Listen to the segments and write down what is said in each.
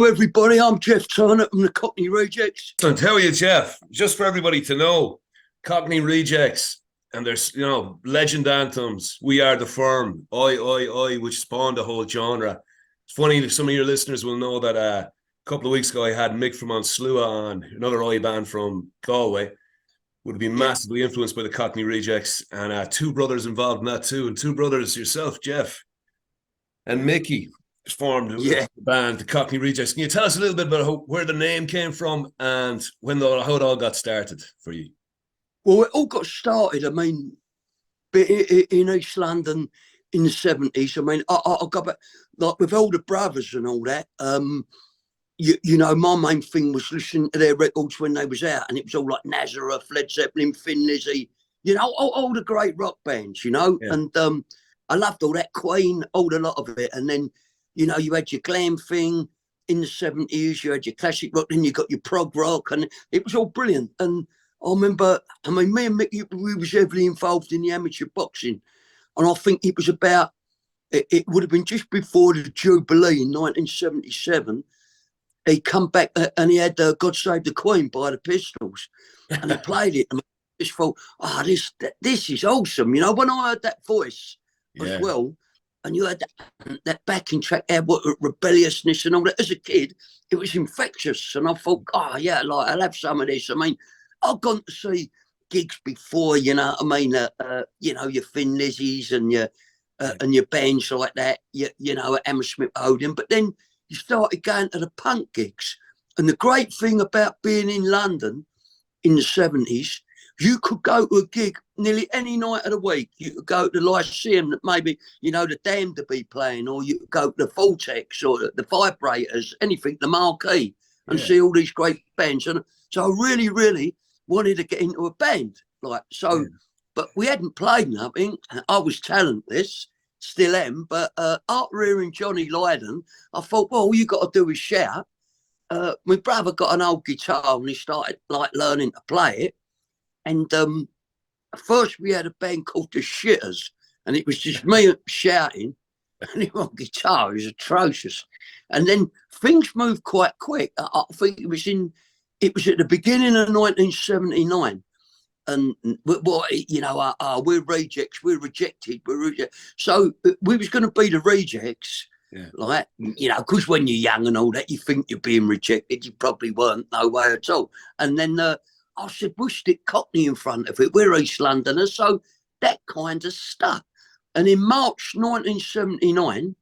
everybody. I'm Jeff Turner from the Cockney Rejects. And how are you, Jeff? Just for everybody to know, Cockney Rejects and there's legend anthems. We Are the Firm, Oi Oi Oi, which spawned the whole genre. It's funny that some of your listeners will know that a couple of weeks ago I had Mick from Slua on, another Oi band from Galway. Would have been massively influenced by the Cockney Rejects, and two brothers involved in that too, and two brothers yourself, Jeff and Mickey, formed the band, the Cockney Rejects. Can you tell us a little bit about where the name came from and how it all got started for you? Well, it all got started, in East London in the 70s. I got back, like with all the brothers and all that. My main thing was listening to their records when they was out, and it was all like Nazareth, Led Zeppelin, Thin Lizzy, all the great rock bands, and I loved all that, Queen, all a lot of it. And then, you had your glam thing in the 70s, you had your classic rock, then you got your prog rock, and it was all brilliant. And I remember, me and Mick, we was heavily involved in the amateur boxing. And I think it was it would have been just before the Jubilee in 1977. He come back and he had God Save the Queen by the Pistols. And he played it. And I just thought, this is awesome. When I heard that voice as well, and you had that backing track there, rebelliousness and all that. As a kid, it was infectious. And I thought, I'll have some of this. I've gone to see gigs before, your Thin Lizzies and your bands like that, at Hammersmith Odeon. But then you started going to the punk gigs. And the great thing about being in London in the 70s, you could go to a gig nearly any night of the week. You could go to the Lyceum that maybe, the Damned to be playing, or you could go to the Vortex or the Vibrators, anything, the Marquee, and see all these great bands. And so I really, really wanted to get into a band. But we hadn't played nothing. I was talentless, still am, but Art and Johnny Lydon, I thought, well, all you got to do is shout. My brother got an old guitar and he started learning to play it. And first we had a band called The Shitters, and it was just me shouting, and he on guitar. It was atrocious. And then things moved quite quick. I think it was at the beginning of 1979. And we're rejects, we're rejected, So we was going to be the Rejects, because when you're young and all that, you think you're being rejected. You probably weren't, no way at all. And then I said, we'll stick Cockney in front of it. We're East Londoners, so that kind of stuck. And in March 1979,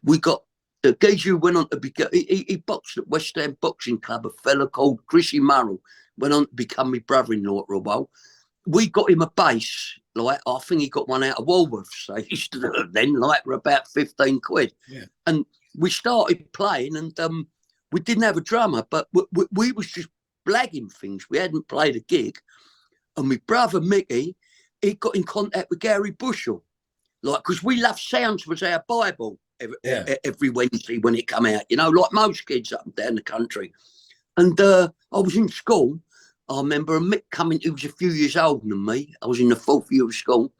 we got the geezer who went on to become, he boxed at West Ham Boxing Club, a fella called Chrissy Murrell, went on to become my brother-in-law for a while. We got him a bass, I think he got one out of Woolworths. They used to do then, for about 15 quid. Yeah. And we started playing, and we didn't have a drummer, but we was just blagging things. We hadn't played a gig. And my brother Mickey, he got in contact with Gary Bushell, because we love Sounds was our Bible every Wednesday when it come out, like most kids up and down the country. And I was in school. I remember Mick coming, he was a few years older than me. I was in the 4th year of school.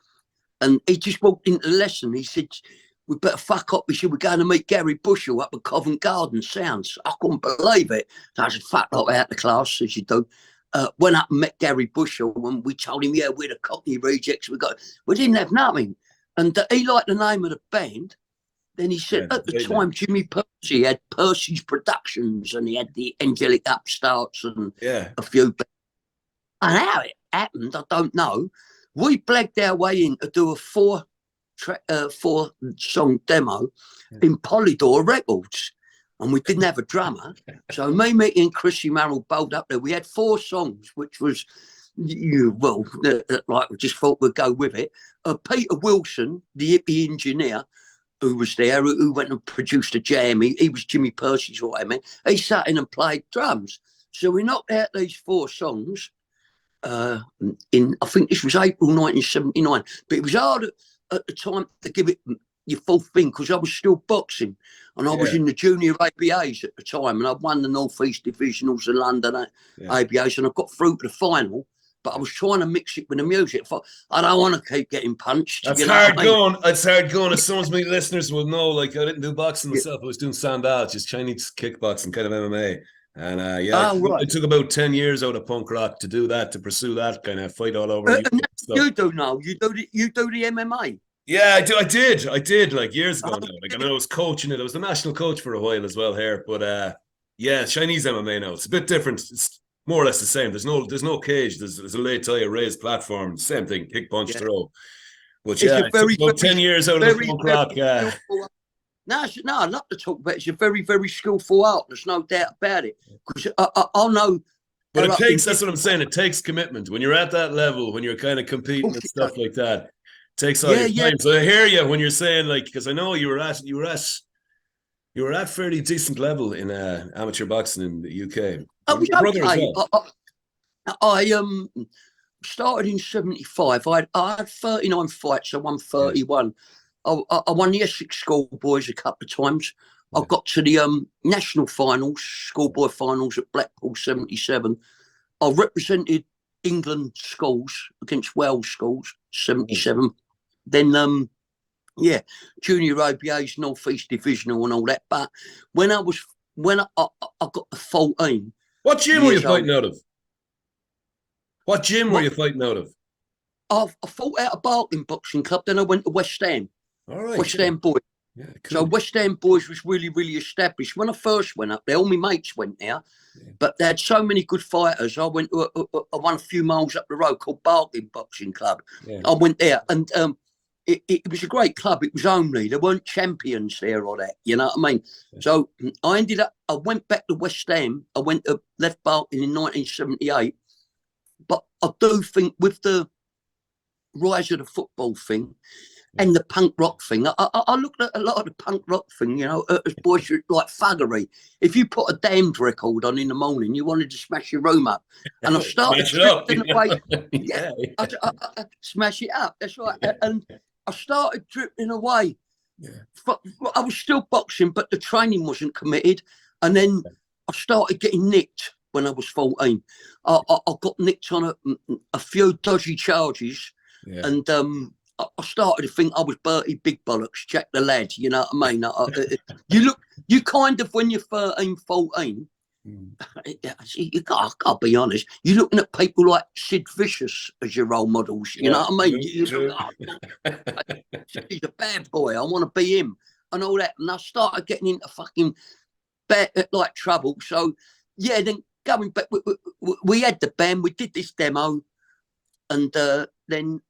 And he just walked into the lesson. He said, we better fuck up. He said, we're going to meet Gary Bushell up at Covent Garden Sounds. I couldn't believe it. So I said, fuck up out the class, as you do. Went up and met Gary Bushell, and we told him, we're the Cockney Rejects. We didn't have nothing. And he liked the name of the band. Then he said, at the time, Jimmy Percy had Percy's Productions, and he had the Angelic Upstarts and a few bands. And how it happened, I don't know. We blagged our way in to do a 4-song demo in Polydor Records, and we didn't have a drummer. So me, Mickey, and Chrissy Murrell bowled up there. We had 4 songs, which was, we just thought we'd go with it. Peter Wilson, the hippie engineer, who was there, who went and produced a jam. He was Jimmy Percy's right, man. He sat in and played drums. So we knocked out these 4 songs. I think this was April 1979, but it was hard at the time to give it your full thing because I was still boxing, and I was in the junior ABAs at the time, and I won the North East Divisionals of London ABAs, and I got through to the final, but I was trying to mix it with the music. I thought, I don't want to keep getting punched. That's you know hard what I mean? going. It's hard going. As some of my listeners will know, like I didn't do boxing Yeah. myself. I was doing sandal, just Chinese kickboxing, kind of MMA. And yeah, Oh, right. it took about 10 years out of punk rock to do that, to pursue that kind of fight all over. And you do now. You do the MMA. Yeah, I did like years ago Oh, now. Like I mean, I was coaching it. I was the national coach for a while as well here. But yeah, Chinese MMA now. It's a bit different. It's more or less the same. There's no cage. There's a lay tie, a raised platform. Same thing. Kick, punch, yeah. throw. But It's yeah, a it took very, about very, 10 years out of the very, punk very rock. skillful. No, I love to talk about it. It's a very, very skillful art. There's no doubt about it. Because I know. But it takes, that's what I'm saying. It takes commitment. When you're at that level, when you're kind of competing and stuff like that, it takes all your time. So I hear you when you're saying, like, because I know you were at fairly decent level in amateur boxing in the UK. I was Your brother as okay. well. I started in '75. I had 39 fights. I won 31. I won the Essex schoolboys a couple of times. I got to the national finals, schoolboy finals at Blackpool '77. I represented England schools against Wales schools '77. Then yeah, junior OBA's North East Divisional and all that. But when I got to 14. What gym were you fighting out of? What gym were you fighting out of? I fought out of Barking Boxing Club. Then I went to West Ham. All right, West Ham Boys. Yeah, cool. So West Ham Boys was really, really established. When I first went up there, all my mates went there, but they had so many good fighters. I went to I won a few miles up the road called Barking Boxing Club. Yeah. I went there, and it was a great club. It was only, there weren't champions there or that, you know what I mean? Yeah. So I went back to West Ham. I left Barking in 1978. But I do think with the rise of the football thing and the punk rock thing, I looked at a lot of the punk rock thing, you know, as boys like thuggery. If you put a Damned record on in the morning, you wanted to smash your room up. And I started drifting away. Yeah, I smash it up. That's right. And I started drifting away. Yeah. I was still boxing, but the training wasn't committed. And then I started getting nicked. When I was 14, I got nicked on a few dodgy charges, and I started to think I was Bertie Big Bollocks, Jack the Lad. You know what I mean? You kind of, when you're 13, 14, I can't be honest. You're looking at people like Sid Vicious as your role models. You know what I mean? He's a bad boy. I want to be him and all that. And I started getting into fucking bad, like trouble. So yeah, then. Going back, we had the band, we did this demo, and then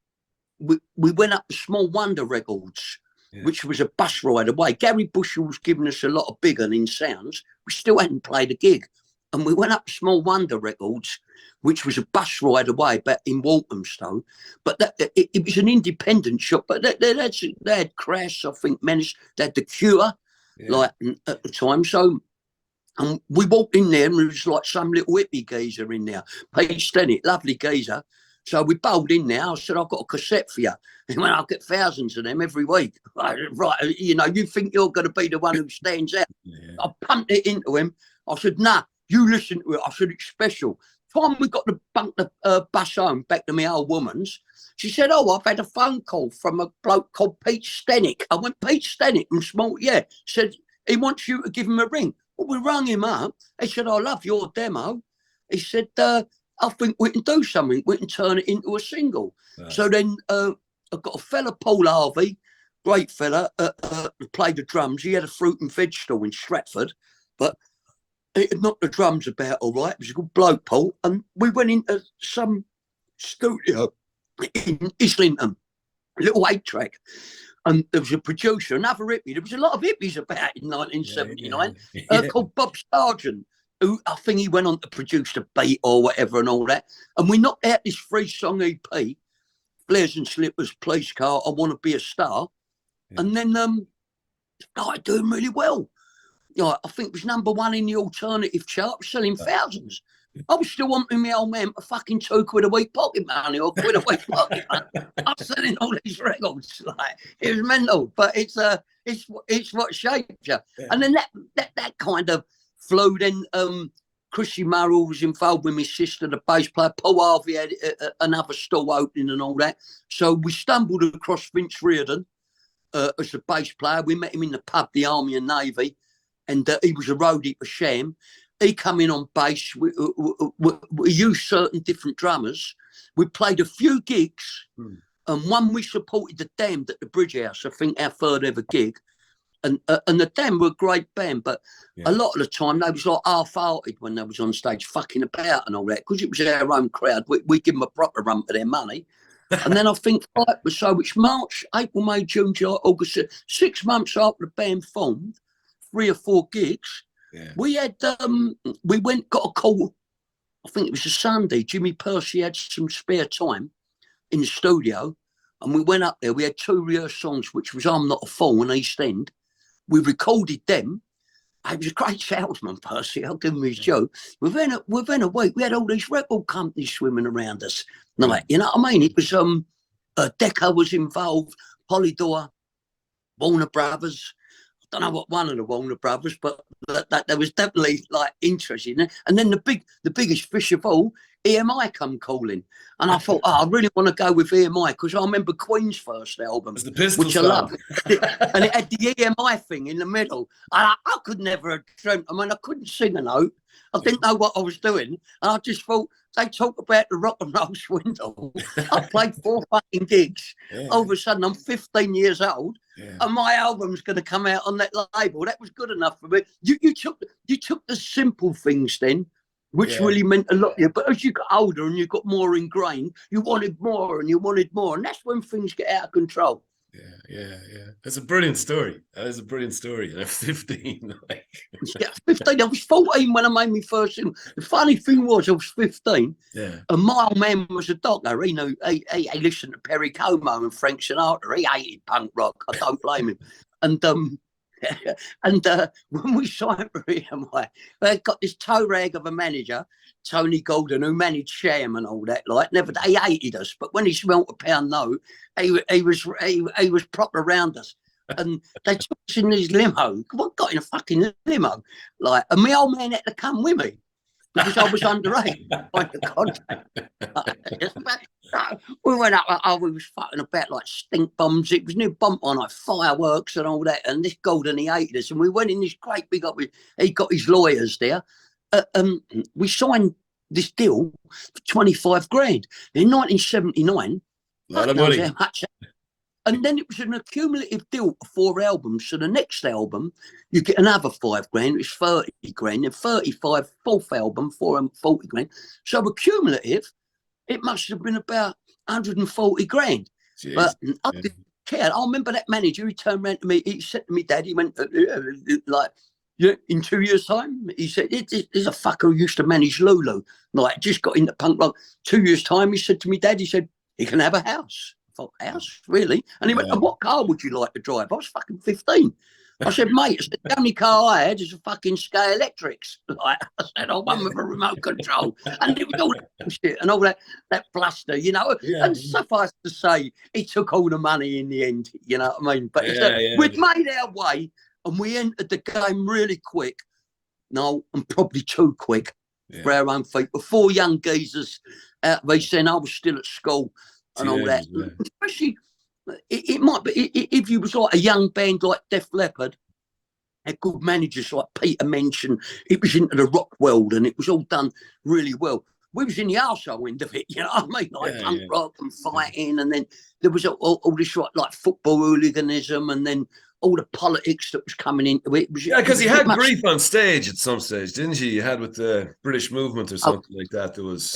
we went up to Small Wonder Records, which was a bus ride away. Gary Bushell was giving us a lot of bigger in sounds. We still hadn't played a gig. And we went up to Small Wonder Records, which was a bus ride away, but in Walthamstow. But it was an independent shop, but they had Crash, I think, Menace, they had The Cure, like at the time. So, and we walked in there and there was like some little hippie geezer in there, Pete Stennett, lovely geezer. So we bowled in there. I said, I've got a cassette for you. He went, I'll get thousands of them every week. Right, you know, you think you're going to be the one who stands out. I pumped it into him. I said, nah, you listen to it. I said, it's special. Time we got the bus home back to my old woman's, she said, oh, I've had a phone call from a bloke called Pete Stennett. I went, Pete Stennett from Small, said, he wants you to give him a ring. Well, we rang him up. He said, I love your demo. He said, I think we can do something. We can turn it into a single. So then I got a fella, Paul Harvey, great fella, who played the drums. He had a fruit and veg store in Stratford, but he had knocked the drums about all right. It was a good bloke, Paul. And we went into some studio in Islington, a little 8-track. And there was a producer, another hippie. There was a lot of hippies about in 1979 called Bob Sargent, who I think he went on to produce the beat or whatever and all that. And we knocked out this 3-song EP, Flares and Slippers, Police Car, I Want to Be a Star. And then started doing really well. You know, I think it was #1 in the alternative chart, selling thousands. I was still wanting my old man for fucking £2 a week pocket money or £1 a week pocket money. I'm selling all these records, like it was mental. But it's what shaped you. And then that kind of flew. Then Chrissy Murrell was involved with my sister, the bass player. Paul Harvey had another stall opening and all that. So we stumbled across Vince Reardon as a bass player. We met him in the pub, the Army and Navy, and he was a roadie for Sham. He come in on bass. We used certain different drummers. We played a few gigs, and one we supported the Damned at the Bridge House. I think our third ever gig. And the Damned were a great band, but a lot of the time they was like half-hearted when they was on stage, fucking about and all that, because it was our own crowd. We give them a proper run for their money. And then I think so it's March, April, May, June, July, August, 6 months after the band formed, 3 or 4 gigs. Yeah. We had got a call. I think it was a Sunday. Jimmy Percy had some spare time in the studio, and we went up there. We had 2 rehearsed songs, which was "I'm Not a Fool" and "East End." We recorded them. He was a great salesman, Percy. I'll give him his joke. Within a week, we had all these record companies swimming around us. Like, you know what I mean? It was Decca was involved, Polydor, Warner Brothers. I don't know what one of the Warner Brothers, but that there was definitely like interest in it. And then the biggest fish of all, EMI come calling, and I thought, I really want to go with EMI because I remember Queen's first album, which I love, and it had the EMI thing in the middle. And I could never have dreamt. I mean, I couldn't sing a note. I didn't know what I was doing, and I just thought they talk about the rock and roll swindle. I played 4 fucking gigs. Yeah. All of a sudden, I'm 15 years old, and my album's going to come out on that label. That was good enough for me. You took the simple things then, which really meant a lot to you. But as you got older and you got more ingrained, you wanted more and you wanted more, and that's when things get out of control. Yeah. That's a brilliant story. That is a brilliant story. And I'm 15. Yeah, 15. I was 14 when I made my first single. The funny thing was, I was 15. Yeah. And my old man was a doctor. He knew he listened to Perry Como and Frank Sinatra. He hated punk rock. I don't blame him. And when we signed for EMI, they got this toe rag of a manager, Tony Golden, who managed Sham and all that. Like, never, he hated us, but when he smelt a pound note, he was proper around us. And they took us in his limo. What got in a fucking limo? Like, and my old man had to come with me because I was underage. We went up, we was fucking about like stink bombs. It was new bomb on like fireworks and all that. And this Golden, he hated us. And we went in this great big up. He got his lawyers there. We signed this deal for 25 grand. In 1979, a lot of money. And then it was an accumulative deal for 4 albums. So the next album, you get another 5 grand, it was 30 grand, and 35, 4th album, 40 grand. So accumulative, it must have been about 140 grand. Jeez. But I didn't care. I remember that manager, he turned around to me, he said to me, Dad, he went, like, in 2 years' time, he said, there's a fucker who used to manage Lulu. Like, just got into punk rock. 2 years' time, he said to me, Dad, he said, he can have a house. I thought, house? Really? And he went, what car would you like to drive? I was fucking 15. I said, mate, the only car I had is a fucking Sky Electrics. Like, I said, one with a remote control. And it was all that shit and all that bluster, you know. Yeah. And suffice to say, he took all the money in the end, you know what I mean? But we'd made our way and we entered the game really quick. No, and probably too quick for our own feet. With 4 young geezers out of East End, I was still at school and all that. Yeah. Especially, it might be, if you was like a young band like Def Leppard, had good managers like Peter Mention, it was into the rock world and it was all done really well. We was in the arsehole end of it, you know what I mean? Like punk rock and fighting, and then there was all this like football hooliganism, and then all the politics that was coming into it. Because you had grief on stage at some stage, didn't you? You had with the British movement or something like that. There was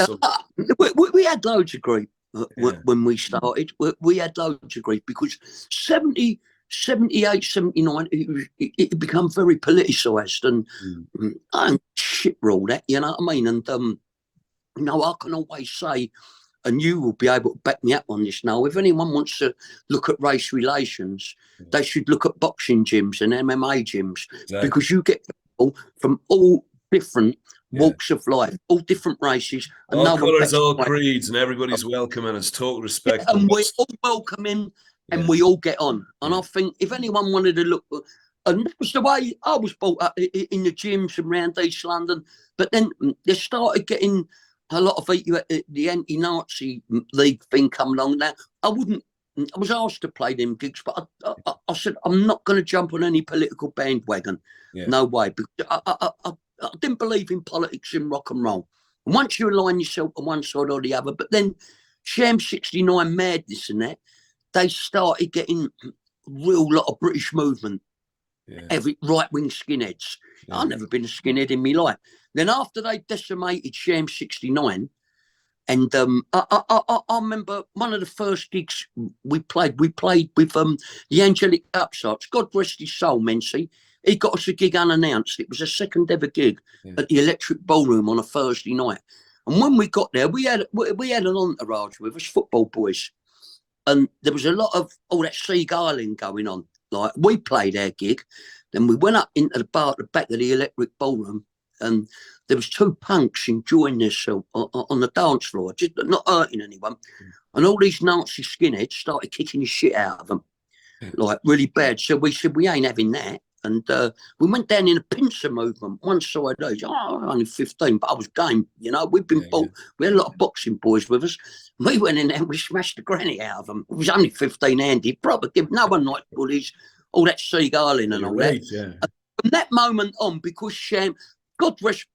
we had loads of grief when we started. We had loads of grief because 78, 79, it become very politicised and shit all that, you know what I mean? And you know, I can always say, and you will be able to back me up on this now, if anyone wants to look at race relations, they should look at boxing gyms and MMA gyms, because you get people from all different walks of life, all different races. And all colours, all creeds, and everybody's welcome and it's total respect. And we all welcome in and we all get on. And I think if anyone wanted to look And that was the way I was brought up in the gyms around East London. But then they started getting a lot of the anti-Nazi league thing come along. Now, I was asked to play them gigs, but I said, I'm not going to jump on any political bandwagon. Yeah. No way. Because I didn't believe in politics in rock and roll. And once you align yourself on one side or the other, but then Sham 69 madness and that, they started getting real lot of British movement. Yeah. Every right-wing skinheads. Yeah. I've never been a skinhead in my life. Then after they decimated Sham 69, and I remember one of the first gigs we played with the Angelic Upstarts. God rest his soul, Mency. He got us a gig unannounced. It was a second ever gig at the Electric Ballroom on a Thursday night. And when we got there, we had an entourage with us, football boys. And there was a lot of all that seagulling going on. Like, we played our gig, then we went up into the bar at the back of the Electric Ballroom, and there was two punks enjoying themselves on the dance floor, just not hurting anyone. And all these Nazi skinheads started kicking the shit out of them, like really bad. So we said, we ain't having that. And we went down in a pincer movement, one side of those. I'm only 15, but I was game. You know, we'd been we had a lot of boxing boys with us. We went in there and we smashed the granny out of them. It was only 15-handed, proper. No one liked bullies, all that seagulling and all that. Yeah. From that moment on, because Sham, God rest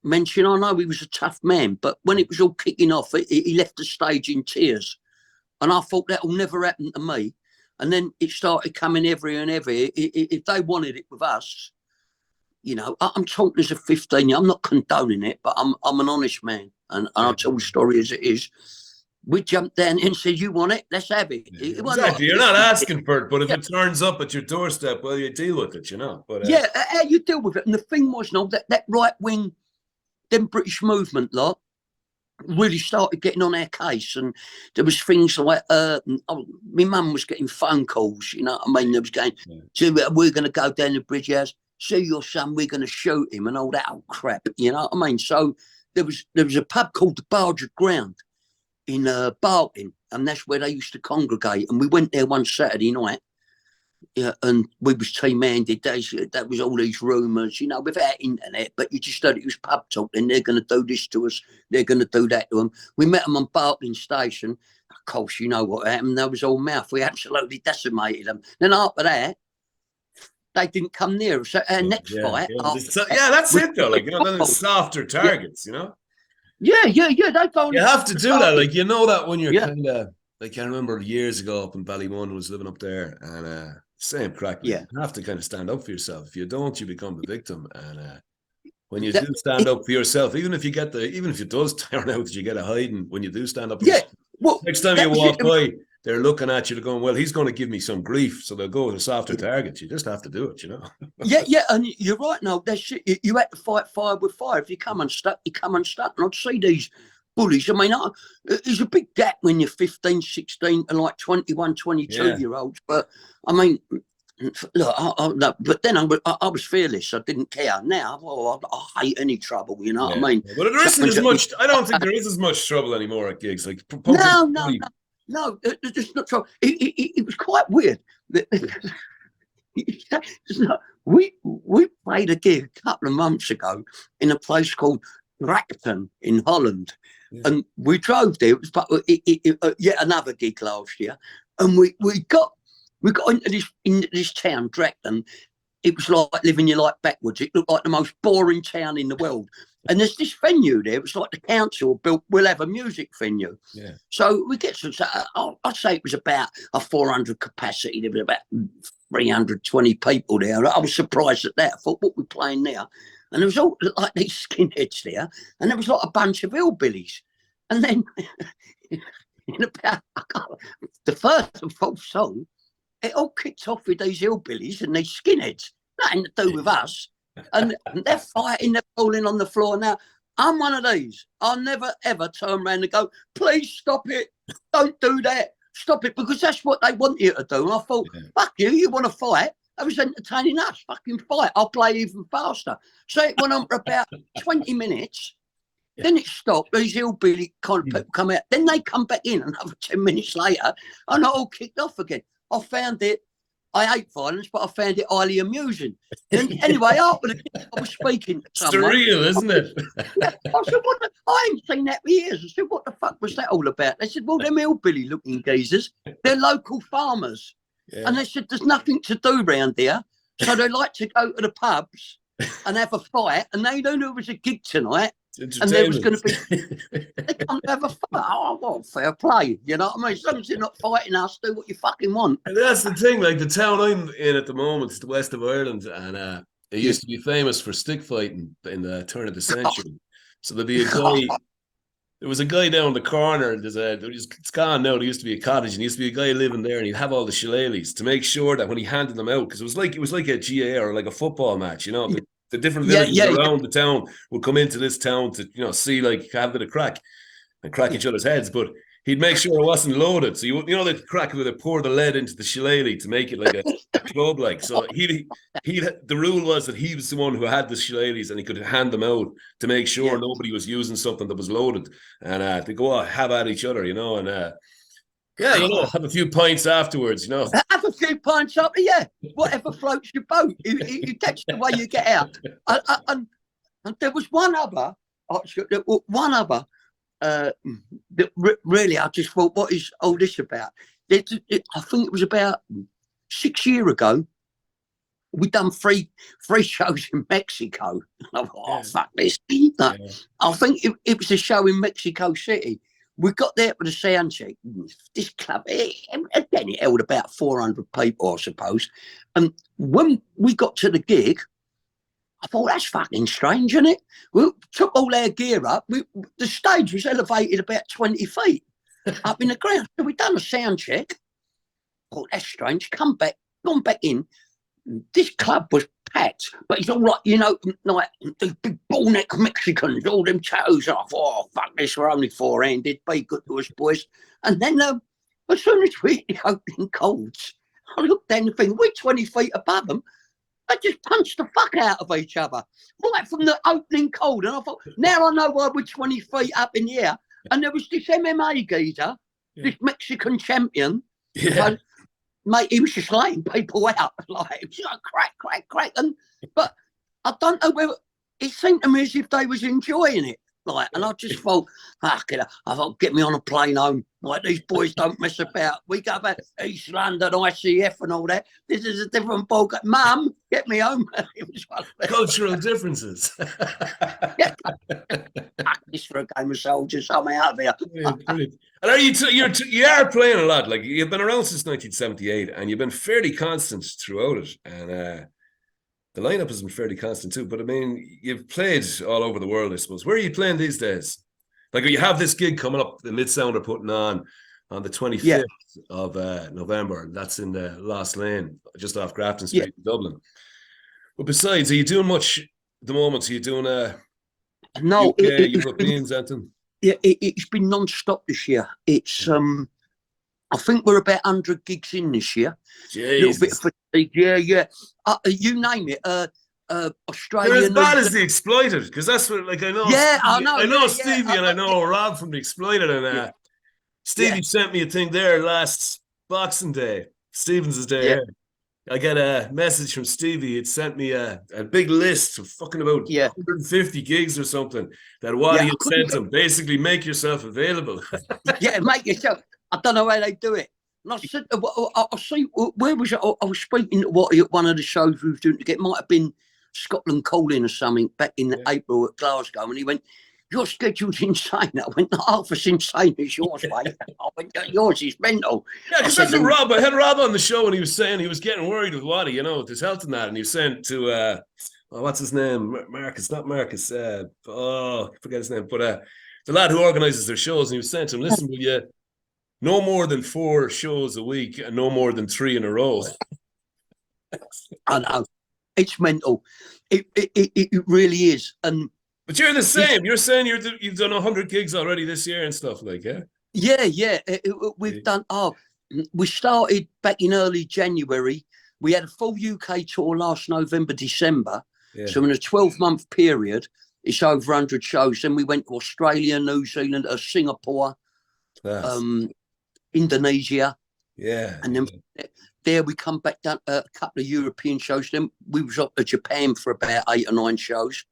mention, I know he was a tough man, but when it was all kicking off, he left the stage in tears. And I thought that'll never happen to me. And then it started coming every and every. If they wanted it with us, you know, I'm talking as a 15 year. I'm not condoning it, but I'm an honest man, and I'll tell the story as it is. We jumped down and said, "You want it? Let's have it." Yeah, exactly. You're not asking for it, but if it turns up at your doorstep, well, you deal with it, you know. But how you deal with it. And the thing was, no, that right wing, them British movement lot, really started getting on our case, and there was things like my mum was getting phone calls, you know what I mean? There was going, so we're going to go down the bridge house, see your son, we're going to shoot him, and all that old crap, you know what I mean? So there was a pub called the Barger Ground in Barking, and that's where they used to congregate, and we went there one Saturday night. Yeah, and we was team-handed. That was all these rumours, you know, without internet, but you just thought it was pub talk, and they're going to do this to us, they're going to do that to them. We met them on Barking Station. Of course, you know what happened. That was all mouth. We absolutely decimated them. Then after that, they didn't come near us. So our next fight... that's it, though. Like, you know, then it's softer targets, you know? Yeah. They go. You have to do that. Like, you know that when you're kind of... Like, I remember years ago up in Ballymun, I was living up there, and... same crack. You have to kind of stand up for yourself. If you don't, you become the victim. And when you do stand up for yourself, even if it does turn out that you get a hiding, when you do stand up for yourself, next time you walk by, they're looking at you, they're going, well, he's going to give me some grief, so they'll go with a softer target. You just have to do it, you know. And you're right. No, that's shit. You had to fight fire with fire. If you come unstuck, you come unstuck. And I'd see these bullies. I mean, there's a big gap when you're 15, 16 and like 21, 22-year-olds. But I mean, look, but then I was fearless. I didn't care. Now, I hate any trouble, you know what I mean? But there isn't as much, I don't think there is as much trouble anymore at gigs. Like, no, there's not trouble. It was quite weird. We played a gig a couple of months ago in a place called Bracton in Holland. And we drove there. It was yet another gig last year, and we got into this town, Dracton. It was like living your life backwards. It looked like the most boring town in the world. And there's this venue there. It was like the council built. We'll have a music venue. Yeah. So we get to. I'd say it was about a 400 capacity. There was about 320 people there. I was surprised at that. I thought, what we're playing now? And there was all like these skinheads there, and there was like a bunch of hillbillies. And then in about the first and fourth song, it all kicked off with these hillbillies and these skinheads. Nothing to do with us. And they're fighting, they're falling on the floor. Now, I'm one of these. I'll never, ever turn around and go, please stop it. Don't do that. Stop it. Because that's what they want you to do. And I thought, fuck you, you want to fight? I was entertaining us. Fucking fight. I'll play even faster. So it went on for about 20 minutes. Then it stopped. These hillbilly kind of people come out. Then they come back in another 10 minutes later, and it all kicked off again. I found it. I hate violence, but I found it highly amusing. And anyway, after I was speaking to someone. Surreal, isn't it? Yeah, I said, I ain't seen that for years. I said, what the fuck was that all about? They said, well, them hillbilly looking geezers, they're local farmers. Yeah. And they said, there's nothing to do round here. So they like to go to the pubs and have a fight. And they knew there was a gig tonight. And there was going to be, they come to have a fight. Oh, well, fair play. You know what I mean? As long as you're not fighting us, do what you fucking want. And that's the thing. Like the town I'm in at the moment is the west of Ireland, and it used to be famous for stick fighting in the turn of the century. So there'd be a guy. There was a guy down the corner. It's gone now. There used to be a cottage, and there used to be a guy living there, and he'd have all the shillelaghs to make sure that when he handed them out, because it was like a GA or like a football match, you know. The different villages around the town would come into this town to see, like, have a bit of crack and crack each other's heads, but he'd make sure it wasn't loaded. So the crack would have pour the lead into the shillelagh to make it like a club, like. So he the rule was that he was the one who had the shillelaghs and he could hand them out to make sure nobody was using something that was loaded, and they go have at each other, and have a few pints afterwards, Have a few pints up, whatever floats your boat. That's the way you get out. And there was one other that really I just thought, what is all this about? I think it was about 6 years ago. We done three shows in Mexico. I thought, fuck this. I think it was a show in Mexico City. We got there with a sound check. This club, again, it held about 400 people, I suppose. And when we got to the gig, I thought, that's fucking strange, isn't it? We took all our gear up. The stage was elevated about 20 feet up in the ground. So we done a sound check. I thought, that's strange. Gone back in. This club was packed, but it's all right, like the big bull-neck Mexicans, all them tattoos off. Oh, fuck this, we're only four-handed, be good to us, boys. And then as soon as we hit the opening chords, I looked down and think, we're 20 feet above them. They just punched the fuck out of each other, right from the opening chord. And I thought, now I know why we're 20 feet up in the air. And there was this MMA geezer, this Mexican champion. Mate, he was just laying people out. Like, it was like crack. But I don't know whether it seemed to me as if they was enjoying it. Like, and I just thought, I thought, get me on a plane home. Like, these boys don't mess about. We go back East London, ICF and all that. This is a different ball. Mum, get me home. It was one of cultural differences. Practice for a game of soldiers. I'm out of here. Brilliant. And you are playing a lot. Like, you've been around since 1978, and you've been fairly constant throughout it. And the lineup has been fairly constant too. But I mean, you've played all over the world, I suppose. Where are you playing these days? Like, you have this gig coming up, the Mid-Sound are putting on the 25th of November. And that's in the Lost Lane, just off Grafton Street in Dublin. But besides, are you doing much at the moment? Are you doing no, Europeans, Anton? Yeah, it's been non-stop this year. It's I think we're about 100 gigs in this year. Jesus. Little bit of fatigue, you name it. Australia. They're as bad as the Exploited, because that's what, like, I know. Yeah, I know. I know Stevie and I know Rob from the Exploited, and Stevie sent me a thing there last Boxing Day, Stevens' day. Yeah. I got a message from Stevie. It sent me a big list of fucking about 150 gigs or something that Waddy had sent him. Basically, make yourself available. Make yourself. I don't know how they do it. And I said, I see, where was it? I was speaking to Waddy at one of the shows we were doing. It might have been Scotland Calling or something back in April at Glasgow. And he went, your schedule's insane. I went, not half as insane as yours, mate. I went, yours is mental. Yeah, because that's what Rob, I had Rob on the show and he was saying he was getting worried with Waddy, with his health and that. And he was saying to, what's his name? Marcus, not Marcus. I forget his name. But the lad who organises their shows, and he was saying to him, listen, will you no more than 4 shows a week and no more than 3 in a row? I know. It's mental. It really is. And but you're the same. You're saying you've done 100 gigs already this year and stuff, like, Yeah. We've done. We started back in early January. We had a full UK tour last November, December. Yeah. So in a 12-month period, it's over 100 shows. Then we went to Australia, New Zealand, Singapore, Indonesia. Yeah. And there we come back down a couple of European shows. Then we was up to Japan for about 8 or 9 shows.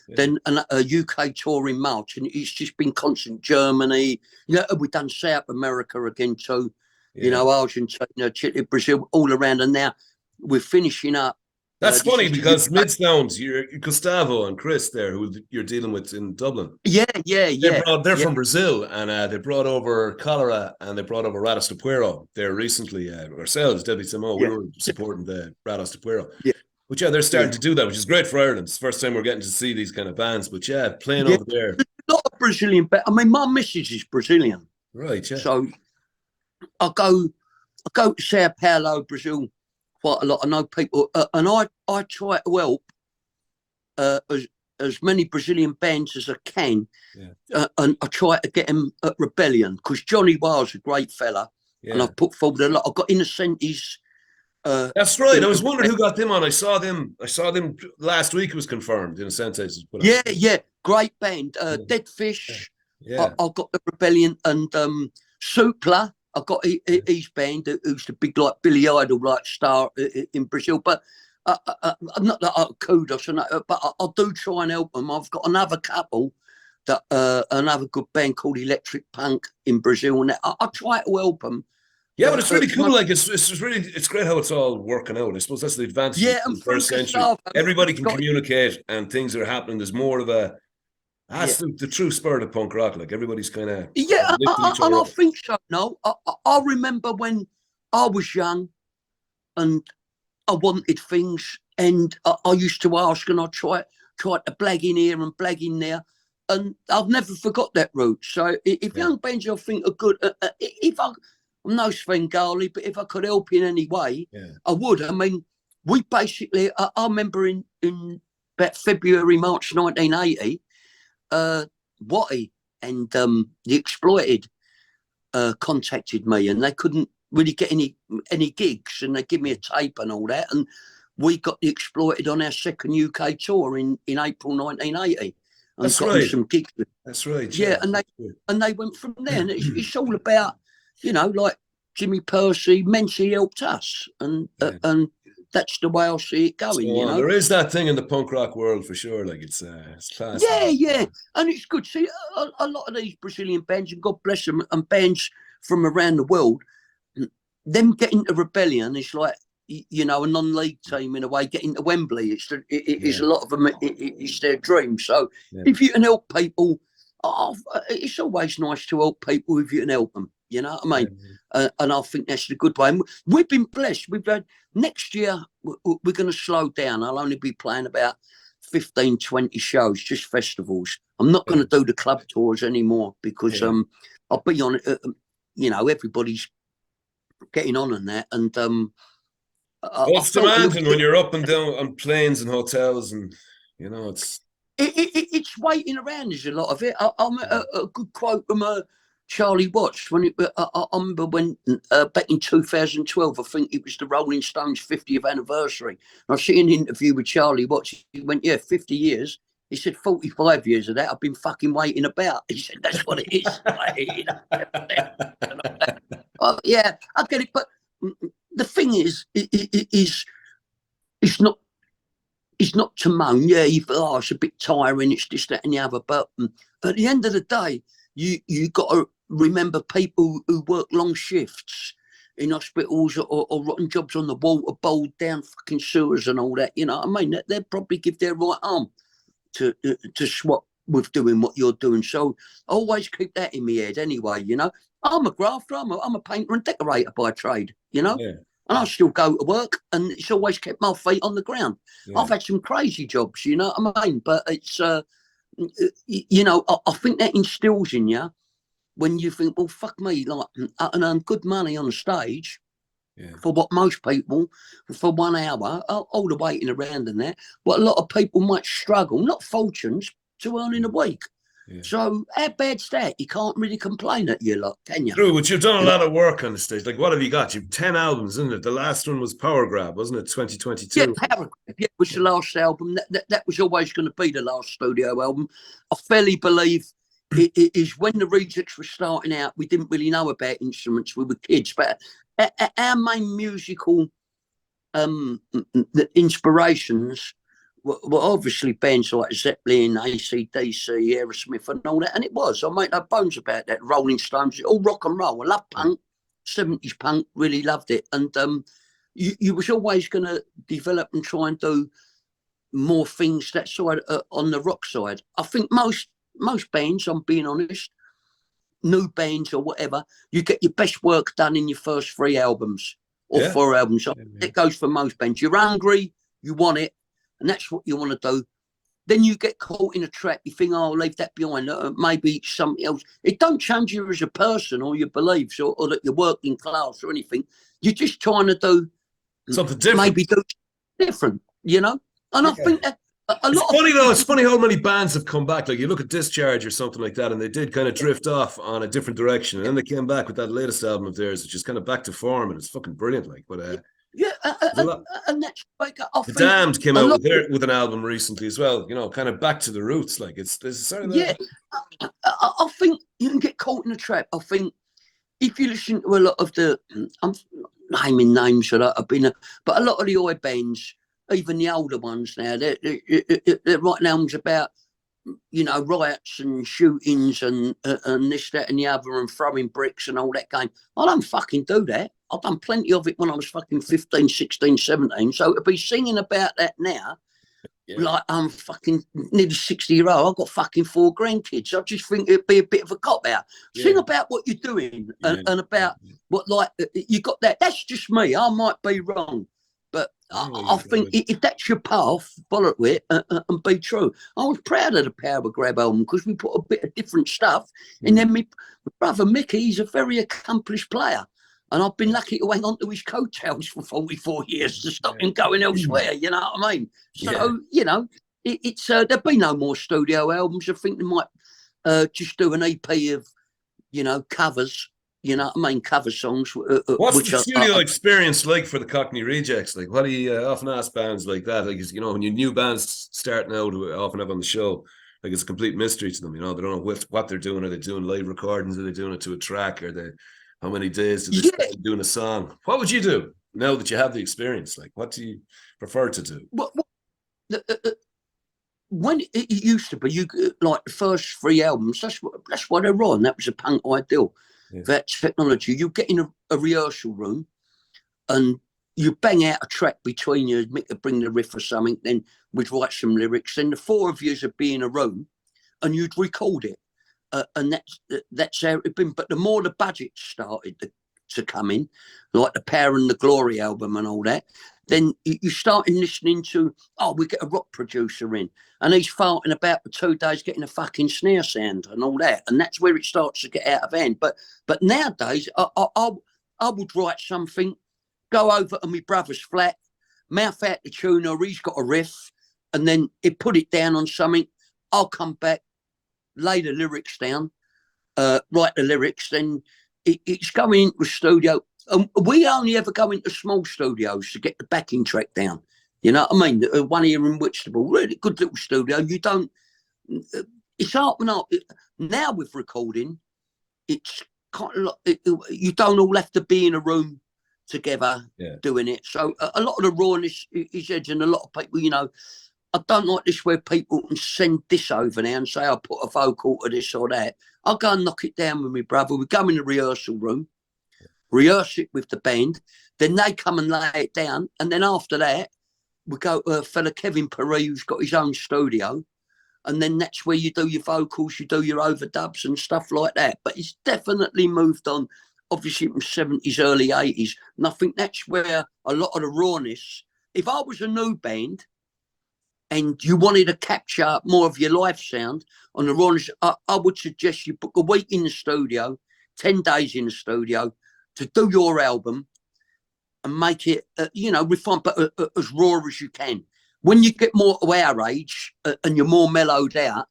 Yeah. Then a UK tour in March, and it's just been constant. Germany, we've done South America again too. Yeah. Argentina, Chile, Brazil, all around. And now we're finishing up. That's funny because Midstones, you're Gustavo and Chris there, who you're dealing with in Dublin. Yeah. They're from Brazil, and they brought over Cholera, and they brought over Ratos de Puero there recently. Ourselves, Debbie Samo, we were supporting the Ratos de Puero. Yeah. But they're starting to do that, which is great for Ireland. It's the first time we're getting to see these kind of bands. But playing over there. There's a lot of Brazilian bands. I mean, my missus is Brazilian. Right, yeah. So I go to Sao Paulo, Brazil, quite a lot. I know people, and I try to help as many Brazilian bands as I can, and I try to get them at Rebellion, because Johnny Wire's a great fella, and I've put forward a lot. I've got Innocenti's. That's right. I was wondering who got them on. I saw them last week. It was confirmed. Innocenti's. Yeah, great band. Dead Fish. Yeah, I've got the Rebellion, and Supla. I've got his band, who's the big like Billy Idol like star in Brazil. But I'm not that kudos, but I do try and help them. I've got another couple that another good band called Electric Punk in Brazil, and I try to help them. Yeah, but it's really cool. Like it's great how it's all working out. I suppose that's the advantage. Yeah, of the first century. Everybody can communicate, and things are happening. There's more of a. That's the true spirit of punk rock. Like everybody's kind of and I think so. No, I remember when I was young, and I wanted things, and I used to ask, and I tried to blag in here and blag in there, and I've never forgot that route. So if young bands I think are good, I'm no Svengali, but if I could help in any way, I would. I mean, we basically, I remember in about February, March 1980. Watty and the Exploited contacted me, and they couldn't really get any gigs, and they give me a tape and all that, and we got the Exploited on our second UK tour in April 1980. And that's got right. Some gigs. That's right. Yeah, and they went from there, and it's all about like Jimmy Percy. Mency helped us, and that's the way I see it going. So there is that thing in the punk rock world for sure. Like it's class. Yeah, and it's good. See, a lot of these Brazilian bands, and God bless them, and bands from around the world, them getting to Rebellion is like a non-league team in a way. Getting to Wembley, it's a lot of them. It's their dream. So if you can help people, it's always nice to help people if you can help them. You know what I mean? And I think that's the good way. And we've been blessed. We've had next year, we're going to slow down. I'll only be playing about 15, 20 shows, just festivals. I'm not going to do the club tours anymore because I'll be on it. Everybody's getting on that. And it's demanding when you're up and down on planes and hotels, and it's waiting around. There's a lot of it. I'm a good quote from Charlie Watts when I remember when back in 2012, I think it was the Rolling Stones 50th anniversary. And I see an interview with Charlie Watts. He went, 50 years. He said 45 years of that I've been fucking waiting about. He said that's what it is. Yeah, I get it. But the thing is, it's not to moan. Yeah, you feel it's a bit tiring. It's this, that, and the other. But at the end of the day, you got to remember people who work long shifts in hospitals or rotten jobs on the water bowl down fucking sewers and all that. You know what I mean? They'd probably give their right arm to swap with doing what you're doing. So I always keep that in my head anyway. I'm a grafter. I'm a painter and decorator by trade. And I still go to work, and it's always kept my feet on the ground. I've had some crazy jobs, you know what I mean? But it's I think that instills in you when you think, well, fuck me, like I can earn good money on the stage for what most people, for 1 hour, all the waiting around and that, what a lot of people might struggle, not fortunes, to earn in a week. So how bad's that? You can't really complain at you lot, can you? True, but you've done a lot of work on the stage. Like, what have you got? You've 10 albums, isn't it? The last one was Power Grab, wasn't it? 2022. Yeah, Power Grab. Yeah, it was the last album. That was always going to be the last studio album. I fairly believe it is when the Rejects were starting out, we didn't really know about instruments. We were kids, but our main musical the inspirations were obviously bands like Zeppelin, AC/DC, Aerosmith, and all that. And it was. I make no bones about that. Rolling Stones, all rock and roll. I love punk, 70s punk. Really loved it. And you was always going to develop and try and do more things that side on the rock side. I think most bands, I'm being honest, new bands or whatever, you get your best work done in your first 3 albums or 4 albums. So it goes for most bands. You're hungry, you want it, and that's what you want to do. Then you get caught in a trap. You think, oh, I'll leave that behind. Maybe something else. It don't change you as a person or your beliefs or that you're working class or anything. You're just trying to do something different. Maybe do different, you know? And I think that it's funny how many bands have come back. Like you look at Discharge or something like that, and they did kind of drift off on a different direction. And then they came back with that latest album of theirs, which is kind of back to form, and it's fucking brilliant. Like, but and that's like The Damned came out with an album recently as well. You know, kind of back to the roots. Like it's sort of I think you can get caught in a trap. I think if you listen to a lot of the, I'm naming names that I've been, but a lot of the oi bands, even the older ones now, they're writing albums about, you know, riots and shootings and this, that, and the other, and throwing bricks and all that game. I don't fucking do that. I've done plenty of it when I was fucking 15, 16, 17. So to be singing about that now, like I'm fucking nearly 60-year-old, I've got fucking 4 grandkids. I just think it'd be a bit of a cop out. Sing about what you're doing and about what, like, you got that. That's just me. I might be wrong. But I think if that's your path, follow it and be true. I was proud of the Power Grab album because we put a bit of different stuff. And then my brother Mickey, he's a very accomplished player. And I've been lucky to hang on to his coattails for 44 years to stop him going elsewhere. You know what I mean? So, you know, it's there'll be no more studio albums. I think they might just do an EP of, you know, covers. You know what I mean? Cover songs. What's the studio experience like for the Cockney Rejects? Like, what do you often ask bands like that? Like, you know, when you new bands starting out, often have on the show, like it's a complete mystery to them. You know, they don't know what they're doing. Are they doing live recordings? Are they doing it to a track? Are they? How many days do they spend doing a song? What would you do now that you have the experience? Like, what do you prefer to do? When it used to be, you like the first 3 albums. That's what they're on. That was a punk ideal. That technology, you get in a rehearsal room and you bang out a track between you, bring the riff or something, then we'd write some lyrics, then the 4 of you would be in a room and you'd record it. And that's how it'd been. But the more the budget started to come in, like the Power and the Glory album and all that, then you started listening to, we get a rock producer in and he's farting about for 2 days getting a fucking snare sound and all that. And that's where it starts to get out of hand. But nowadays, I would write something, go over to my brother's flat, mouth out the tune, or he's got a riff, and then he'd put it down on something. I'll come back, lay the lyrics down, write the lyrics, then it's going into a studio. We only ever go into small studios to get the backing track down. You know what I mean? One here in Whitstable, really good little studio. You don't, it's art and art. Now with recording, it's kind of like, you don't all have to be in a room together doing it. So a lot of the rawness is edge, and a lot of people, you know, I don't like this where people can send this over now and say, I'll put a vocal to this or that. I'll go and knock it down with my brother. We go in the rehearsal room, rehearse it with the band, then they come and lay it down. And then after that, we go to a fella, Kevin Perry, who's got his own studio. And then that's where you do your vocals, you do your overdubs and stuff like that. But it's definitely moved on, obviously from 70s, early 80s. And I think that's where a lot of the rawness, if I was a new band, and you wanted to capture more of your live sound on the rawness, I would suggest you book a week in the studio, 10 days in the studio to do your album and make it, you know, refined, but as raw as you can. When you get more to our age and you're more mellowed out,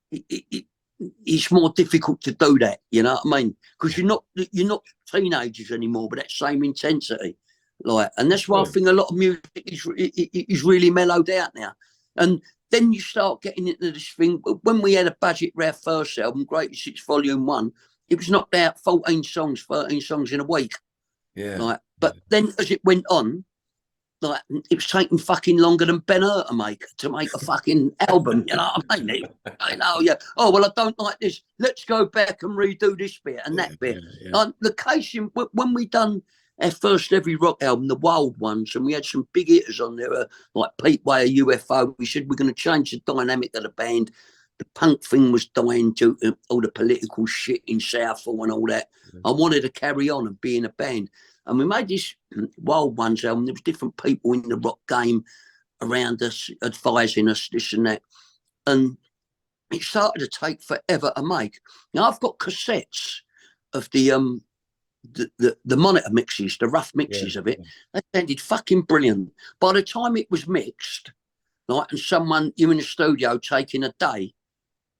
it's more difficult to do that, you know what I mean? Because you're not teenagers anymore with that same intensity. Like, and that's why I think a lot of music is really mellowed out now. And then you start getting into this thing. When we had a budget for our first album, Greatest Hits Volume 1, it was knocked out 14 songs, 13 songs in a week. Yeah. Like, but then as it went on, like it was taking fucking longer than Ben Hur to make a fucking album. You know what I mean? I know, yeah. Oh well, I don't like this. Let's go back and redo this bit and that bit. The case when we done our first Every Rock album, the Wild Ones, and we had some big hitters on there, like Pete Way, UFO. We said we're going to change the dynamic of the band. The punk thing was dying due to all the political shit in Southall and all that. I wanted to carry on and be in a band. And we made this Wild Ones album. There was different people in the rock game around us, advising us, this and that. And it started to take forever to make. Now, I've got cassettes of the monitor mixes, the rough mixes of it. They sounded fucking brilliant. By the time it was mixed, like, and you in the studio taking a day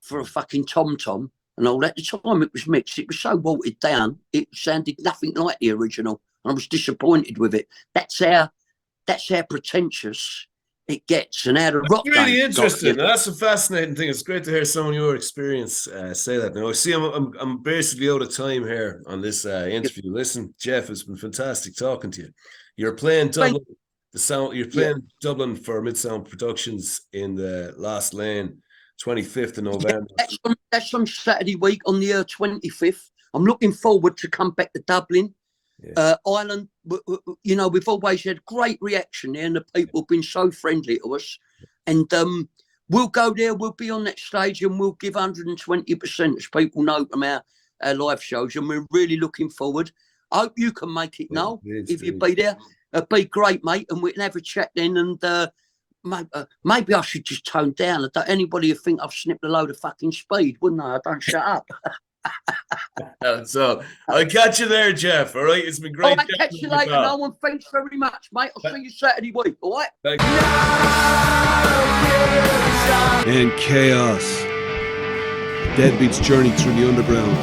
for a fucking tom-tom and all that, the time it was mixed, it was so watered down, it sounded nothing like the original. I was disappointed with it. That's how pretentious it gets, and how the rock game. Really interesting. That's a fascinating thing. It's great to hear some of your experience say that. Now, I see I'm basically out of time here on this interview. Listen, Jeff, it's been fantastic talking to you. You're playing Dublin. You're playing Dublin for Mid-Sound Productions in the Last Lane, 25th of November. That's on Saturday week on the 25th. I'm looking forward to come back to Dublin. Ireland, you know, we've always had great reaction there, and the people have been so friendly to us. And we'll go there, we'll be on that stage, and we'll give 120%, as people know from our live shows. And we're really looking forward. I hope you can make it, Noel, if you be there. It'd be great, mate, and we can have a chat then. And maybe I should just tone down. Anybody would think I've snipped a load of fucking speed, wouldn't I? I don't shut up. So I'll catch you there, Jeff. All right, it's been great. I'll catch you later. No one, thanks very much, mate. I'll see you Saturday week. All right. Thank you. N.Kaos. Deadbeat's journey through the underground.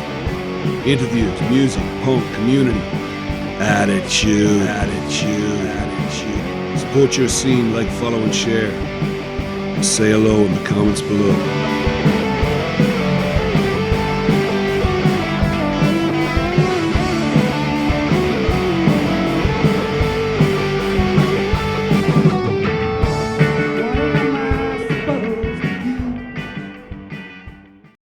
Interviews, music, punk, community. Attitude. Support your scene, like, follow, and share. Say hello in the comments below.